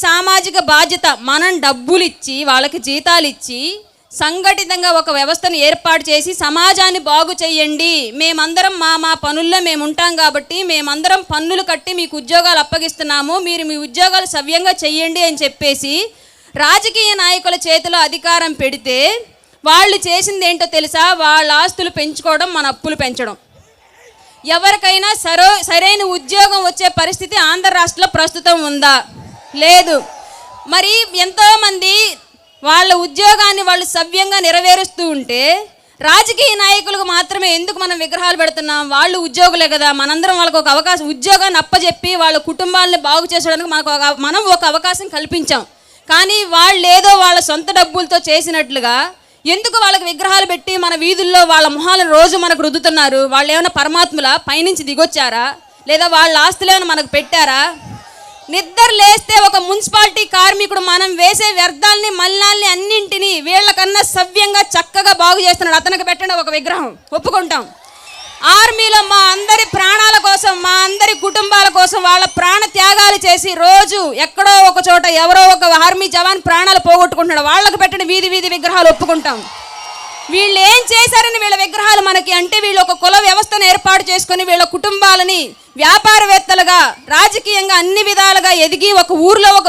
సామాజిక బాధ్యత. మనం డబ్బులు ఇచ్చి వాళ్ళకి జీతాలు ఇచ్చి సంఘటితంగా ఒక వ్యవస్థను ఏర్పాటు చేసి సమాజాన్ని బాగు చేయండి, మేమందరం మా పనుల్లో మేము ఉంటాం కాబట్టి మేమందరం పన్నులు కట్టి మీకు ఉద్యోగాలు అప్పగిస్తున్నాము, మీరు మీ ఉద్యోగాలు సవ్యంగా చెయ్యండి అని చెప్పేసి రాజకీయ నాయకుల చేతిలో అధికారం పెడితే వాళ్ళు చేసింది ఏంటో తెలుసా? వాళ్ళ ఆస్తులు పెంచుకోవడం, మన అప్పులు పెంచడం. ఎవరికైనా సరైన ఉద్యోగం వచ్చే పరిస్థితి ఆంధ్ర రాష్ట్రంలో ప్రస్తుతం ఉందా? లేదు. మరి ఎంతోమంది వాళ్ళ ఉద్యోగాన్ని వాళ్ళు సవ్యంగా నెరవేరుస్తూ ఉంటే రాజకీయ నాయకులకు మాత్రమే ఎందుకు మనం విగ్రహాలు పెడుతున్నాం? వాళ్ళు ఉద్యోగులే కదా, మనందరం వాళ్ళకు ఒక అవకాశం, ఉద్యోగాన్ని అప్పచెప్పి వాళ్ళ కుటుంబాలని బాగు చేసడానికి మనం ఒక అవకాశం కల్పించాం. కానీ వాళ్ళు ఏదో వాళ్ళ సొంత డబ్బులతో చేసినట్లుగా ఎందుకు వాళ్ళకి విగ్రహాలు పెట్టి మన వీధుల్లో వాళ్ళ మొహాలను రోజు మనకు రుద్దుతున్నారు? వాళ్ళు ఏమైనా పరమాత్ముల పైనుంచి దిగొచ్చారా? లేదా వాళ్ళ ఆస్తులు ఏమైనా మనకు పెట్టారా? నిద్ర లేస్తే ఒక మున్సిపాలిటీ కార్మికుడు మనం వేసే వ్యర్థాలని మల్లాల్ని అన్నింటినీ వీళ్ళకన్నా సవ్యంగా చక్కగా బాగు చేస్తున్నాడు, అతనికి పెట్టండి ఒక విగ్రహం, ఒప్పుకుంటాం. ఆర్మీలో మా అందరి ప్రాణాల కోసం, మా అందరి కుటుంబాల కోసం వాళ్ళ ప్రాణ త్యాగాలు చేసి రోజు ఎక్కడో ఒక చోట ఎవరో ఒక ఆర్మీ జవాన్ ప్రాణాలు పోగొట్టుకుంటున్నాడు, వాళ్ళకు పెట్టిన వీధి వీధి విగ్రహాలు ఒప్పుకుంటాం. వీళ్ళు ఏం చేశారని వీళ్ళ విగ్రహాలు మనకి అంటే, వీళ్ళు ఒక కుల వ్యవస్థను ఏర్పాటు చేసుకొని వీళ్ళ కుటుంబాలని వ్యాపారవేత్తలుగా రాజకీయంగా అన్ని విధాలుగా ఎదిగి ఒక ఊర్లో ఒక